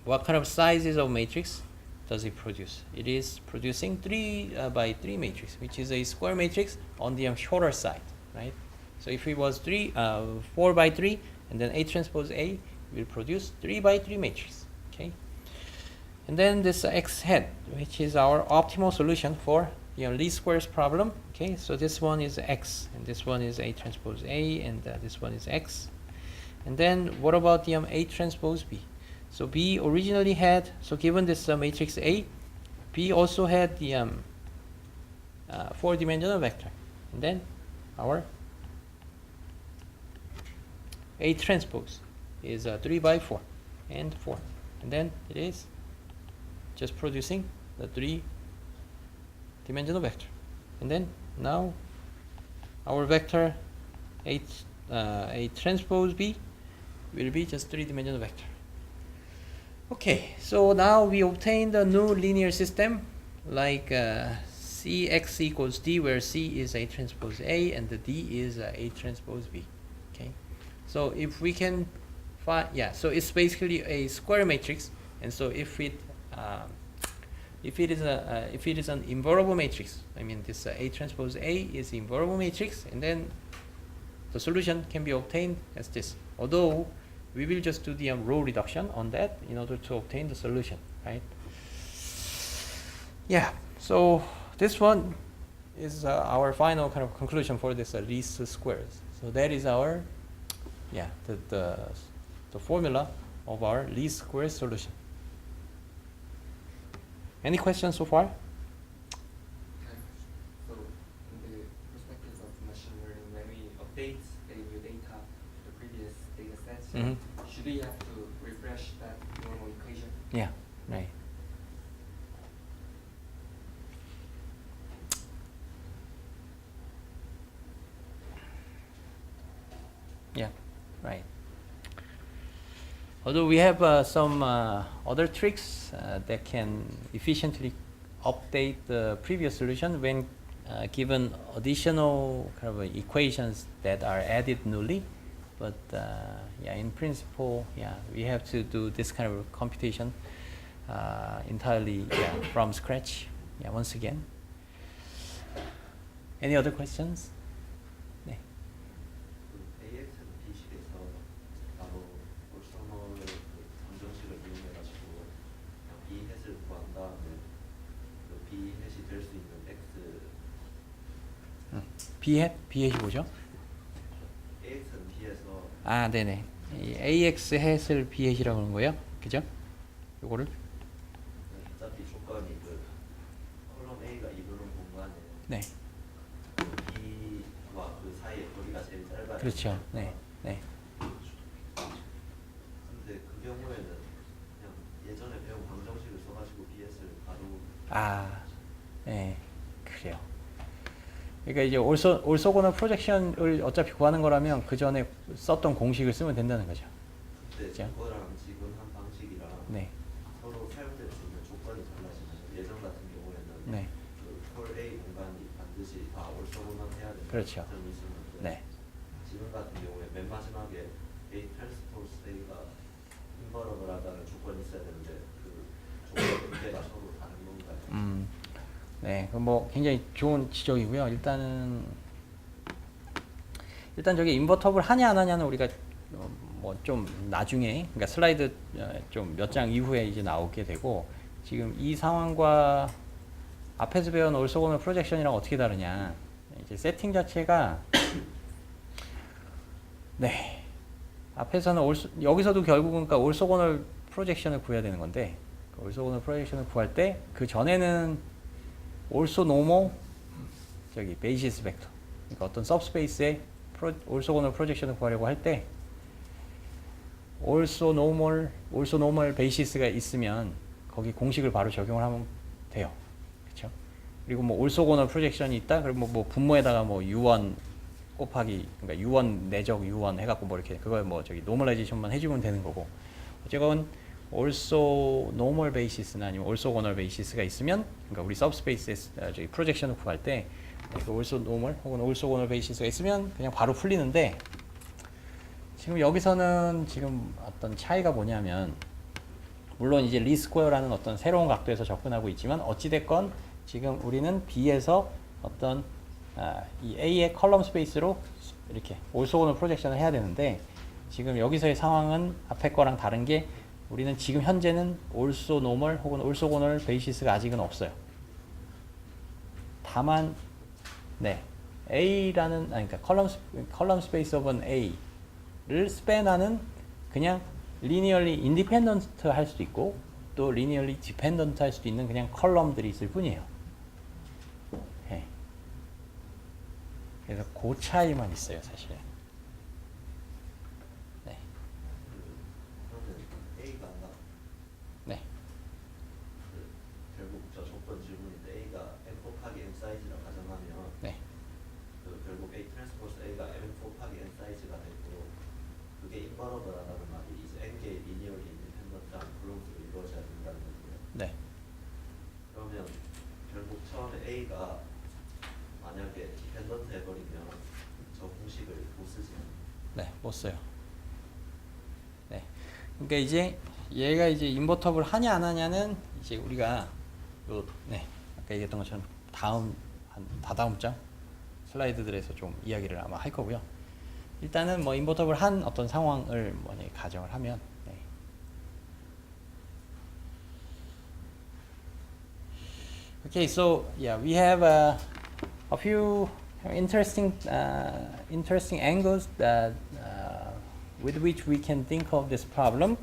what kind of sizes of matrix does it produce? It is producing 3 by 3 matrix, which is a square matrix on the shorter side, right? So if it was 4 by 3, and then A transpose A will produce 3 by 3 matrix, okay? And then this X hat, which is our optimal solution for least squares problem, okay? So this one is X, and this one is A transpose A, and this one is X. And then what about the A transpose B? So B originally had, so given this matrix A, B also had the 4-dimensional vector, and then our A transpose is 3 by 4 and 4, and then it is just producing the 3-dimensional vector. And then now our vector A transpose B will be just 3-dimensional vector. Okay, so now we obtained a new linear system like Cx equals D, where C is A transpose A and the D is A transpose B. Okay, so if we can find, so it's basically a square matrix, and so if it is an invertible matrix, I mean this A transpose A is invertible matrix, and then the solution can be obtained as this. Although we will just do the row reduction on that in order to obtain the solution, right? Yeah, so this one is our final kind of conclusion for this least squares. So that is our, the formula of our least squares solution. Any questions so far? So, in the perspective of machine learning, when we update the new data to the previous data sets, should we have to refresh that normal equation? Yeah, right. Yeah, right. Although we have some other tricks that can efficiently update the previous solution when given additional kind of equations that are added newly, but in principle, we have to do this kind of computation entirely from scratch. Once again. Any other questions? 네. AX는 B식에서 바로 올소널 방정식을 이용해가지고 B 햇을 구한 다음에 B 햇이 될 수 있는 X B햇이 뭐죠? AX는 B에서 아, 네네. 이 AX 햇을 B햇이라고 하는 거예요, 그죠? 요거를 어차피 조건이 그 컬럼 A가 이루는 공간에 네. B와 그 사이의 거리가 제일 짧아요. 그렇죠. 네, 네. 근데 그 경우에는 그냥 예전에 배운 방정식을 써가지고 BS를 바로 네, 그래요. 그러니까 이제 올소고나 프로젝션을 어차피 구하는 거라면 그 전에 썼던 공식을 쓰면 된다는 거죠. 근데 그죠? 그거랑 지금 한 방식이랑 네. 서로 사용될 수 있는 조건이 달라지면 예전 같은 경우에는 네. 그 홀 A 공간이 반드시 다 올소고만 해야 되는 그렇죠. 점이 있었는데 네. 지금 같은 경우에 맨 마지막에 A 트랜스포즈 A가 인버러블하다는 조건이 있어야 되는데 그 조건 몇 개가 서로 다른 건가요? 네, 그 뭐 굉장히 좋은 지적이고요. 일단 저기 인버터블 하냐 안 하냐는 우리가 뭐 좀 나중에, 그러니까 슬라이드 좀 몇 장 이후에 이제 나오게 되고, 지금 이 상황과 앞에서 배운 올소고널 프로젝션이랑 어떻게 다르냐, 이제 세팅 자체가 네, 앞에서는 여기서도 결국은 그러니까 올소고널 프로젝션을 구해야 되는 건데, 그 올소고널 프로젝션을 구할 때 그 전에는 also normal 저기 베이시스 벡터, 그러니까 어떤 서브스페이스의 올소고널 프로젝션을 구하려고 할 때 also normal 베이시스가 있으면 거기 공식을 바로 적용을 하면 돼요. 그렇죠? 그리고 뭐 올소고널 프로젝션이 있다, 그리고 뭐 분모에다가 뭐 u1 곱하기, 그러니까 u1 내적 u1 해갖고 뭐 이렇게 그걸 뭐 저기 노멀라이제이션만 해주면 되는 거고, 어쨌건 also normal basis나 아니면 orthogonal basis가 있으면, 그러니까 우리 subspace의 저기 프로젝션을 구할 때 그 also normal 혹은 orthogonal basis가 있으면 그냥 바로 풀리는데, 지금 여기서는 지금 어떤 차이가 뭐냐면, 물론 이제 리스퀘어라는 어떤 새로운 각도에서 접근하고 있지만 어찌 됐건 지금 우리는 B에서 어떤 이 A의 컬럼 스페이스로 이렇게 올소고널 프로젝션을 해야 되는데, 지금 여기서의 상황은 앞에 거랑 다른 게, 우리는 지금 현재는 also normal 혹은 orthogonal basis가 아직은 없어요. 다만 네, A라는 그러니까 컬럼 스페이스 of an A를 스팬하는 그냥 linearly independent 할 수도 있고 또 linearly dependent 할 수도 있는 그냥 컬럼들이 있을 뿐이에요. 네. 그래서 그 차이만 있어요, 사실. 네. 그러면 A가 네. 결국 저 조건 질문인데 A가 M 곱하기 M 사이즈라 가정하면 네. 결국 A 트랜스포즈 A가 M 곱하기 N 사이즈가 되고, 그게 인버러블하다는 말이 이제 N개의 리니어리 인디펜던트한 블록으로 이루어져야 된다는 거고요. 네. 그러면 결국 처음에 A가 만약에 디펜던트 해버리면 저 공식을 못 쓰지 않나요? 네, 못 써요. 네. 그러니까 이제 얘가 이제 인버터블 하냐 안 하냐는 이제 우리가 네, 아까 얘기했던 것처럼 한 다다음 장 슬라이드들에서 좀 이야기를 아마 할 거고요. 일단은 뭐 인버터블 한 어떤 상황을 만약에 가정을 하면, 네. Okay, so yeah, we have a few interesting angles that with which we can think of this problem.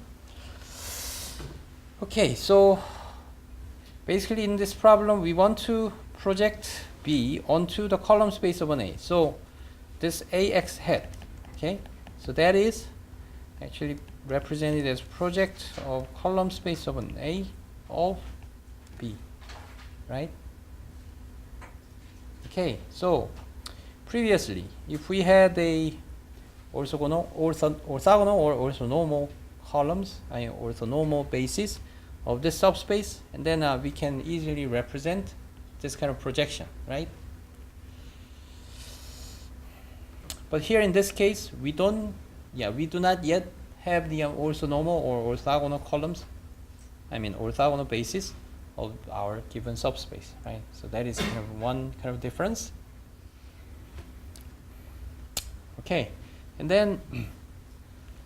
Okay, so basically in this problem we want to project B onto the column space of an A. So this AX hat, okay, so that is actually represented as project of column space of an A of B, right? Okay, so previously if we had a orthogonal or orthonormal columns, orthonormal basis of this subspace, and then we can easily represent this kind of projection, right? But here in this case, we do not yet have the orthonormal or orthogonal columns, orthogonal basis of our given subspace, right? So that is kind of one kind of difference. Okay, and then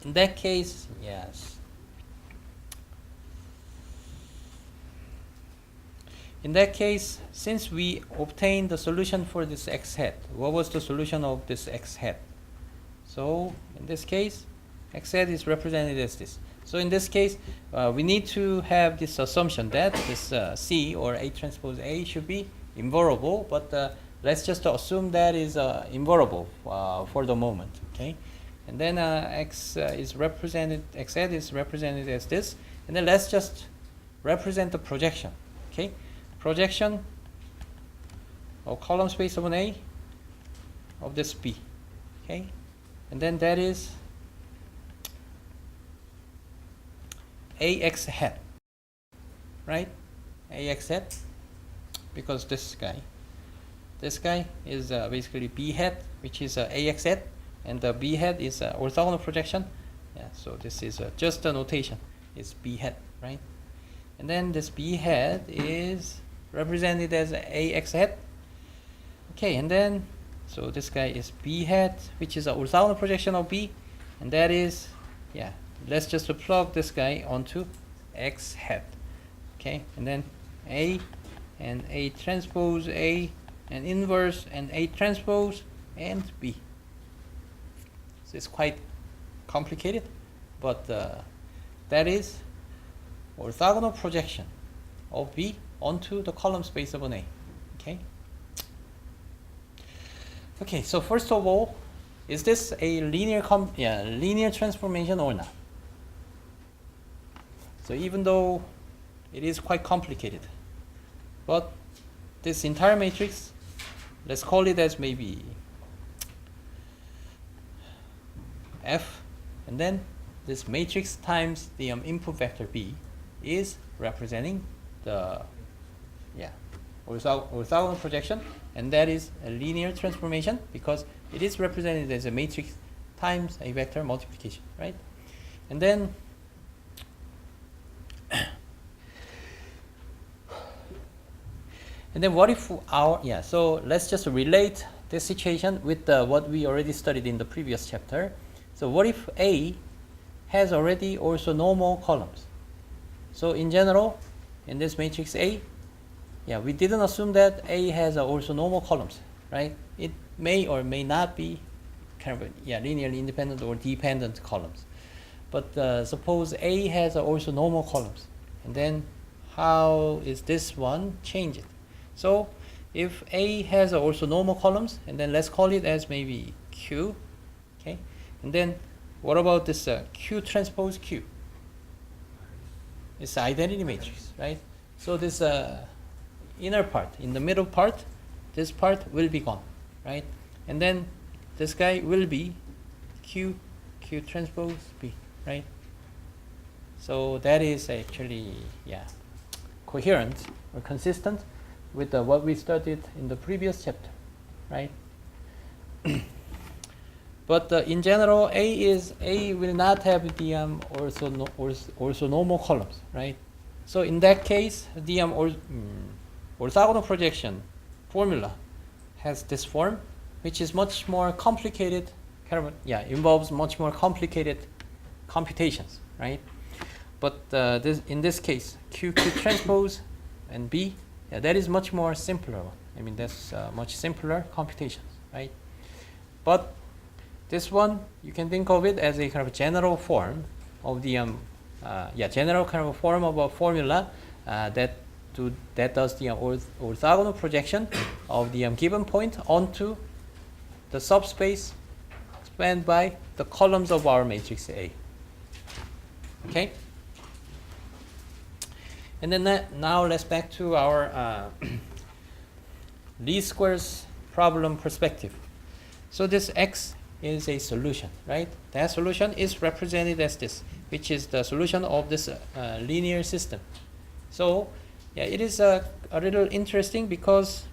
in that case, yes. In that case, since we obtained the solution for this x hat, what was the solution of this x hat? So in this case, x hat is represented as this. So in this case, we need to have this assumption that this C or A transpose A should be invariable, but let's just assume that is invariable for the moment, okay? And then x hat is represented as this, and then let's just represent the projection, okay? Projection of column space of an A of this B, okay? And then that is AX hat, right? AX hat, because this guy, this guy is basically B hat, which is AX hat, and the B hat is orthogonal projection. Yeah, so this is just a notation. It's B hat, right? And then this B hat is represented as AX hat. Okay, and then so this guy is B hat, which is an orthogonal projection of B, and that is, yeah, let's just plug this guy onto X hat. Okay, and then A and A transpose A and inverse and A transpose and B. So it's quite complicated, but that is orthogonal projection of B onto the column space of an A. Okay. Okay, so first of all, is this a linear transformation or not? So even though it is quite complicated, but this entire matrix, let's call it as maybe F, and then this matrix times the input vector B is representing the orthogonal projection, and that is a linear transformation because it is represented as a matrix times a vector multiplication, right? And then what if so let's just relate this situation with what we already studied in the previous chapter. So what if A has already also normal columns? So in general, in this matrix A, we didn't assume that A has also normal columns, right? It may or may not be kind of linearly independent or dependent columns. But suppose A has also normal columns, and then how is this one changed? So if A has also normal columns, and then let's call it as maybe Q, okay? And then what about this Q transpose Q? It's identity matrix, right? So this inner part, in the middle part, this part will be gone, right? And then this guy will be Q transpose B, right? So that is actually coherent or consistent with what we studied in the previous chapter, right? But in general, A will not have the also normal columns, right? So in that case, the orthogonal projection formula has this form, which is much more complicated. Involves much more complicated computations, right? But in this case, Q transpose and B, that is much more simpler one. I mean, that's much simpler computations, right? But this one, you can think of it as a kind of general form of the general kind of form of a formula that does the orthogonal projection of the given point onto the subspace spanned by the columns of our matrix A. Okay. And then now let's back to our least squares problem perspective. So this X is a solution, right? That solution is represented as this, which is the solution of this linear system. So it is a little interesting because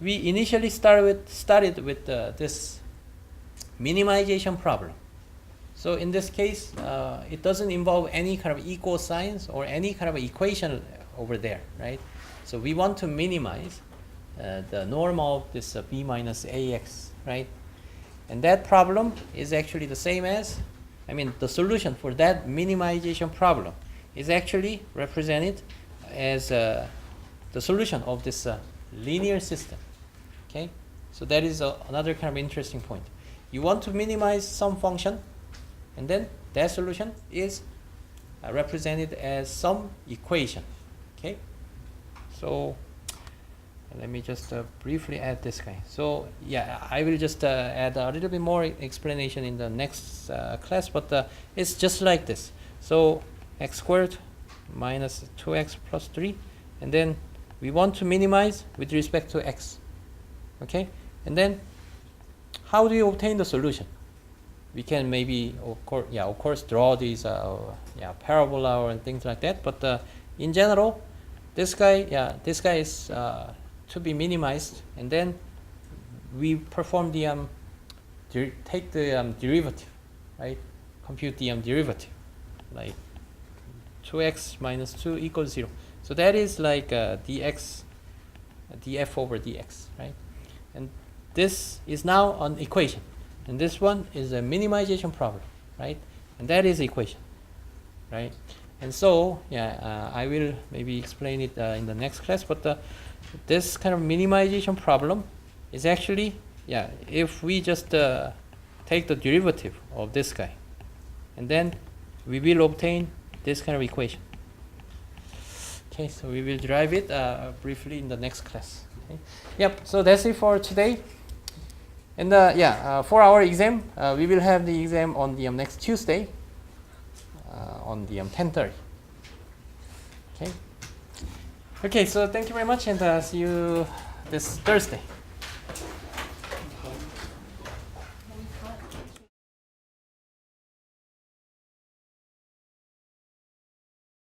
we initially started with this minimization problem. So in this case, it doesn't involve any kind of equal signs or any kind of equation over there, right? So we want to minimize the norm of this B minus AX, right? And that problem is actually the same as, the solution for that minimization problem is actually represented as the solution of this linear system. Okay, so that is another kind of interesting point. You want to minimize some function, and then that solution is represented as some equation. Okay, so let me just briefly add this guy. So I will just add a little bit more explanation in the next class, but it's just like this. So x squared minus 2x plus 3, and then we want to minimize with respect to x. Okay, and then how do you obtain the solution? We can maybe of course draw these parabola or things like that, but in general, this guy is to be minimized, and then we perform the take the derivative, right? Compute the derivative, like 2x minus 2 equals 0. So that is like dx, df over dx, right? And this is now an equation, and this one is a minimization problem, right? And that is equation, right? And so, yeah, I will maybe explain it in the next class, but this kind of minimization problem is actually, yeah, if we just take the derivative of this guy, and then we will obtain this kind of equation. Okay, so we will derive it briefly in the next class. Okay? Yep, so that's it for today. And for our exam, we will have the exam on the next Tuesday, on the 10:30. Okay. Okay, so thank you very much, and see you this Thursday.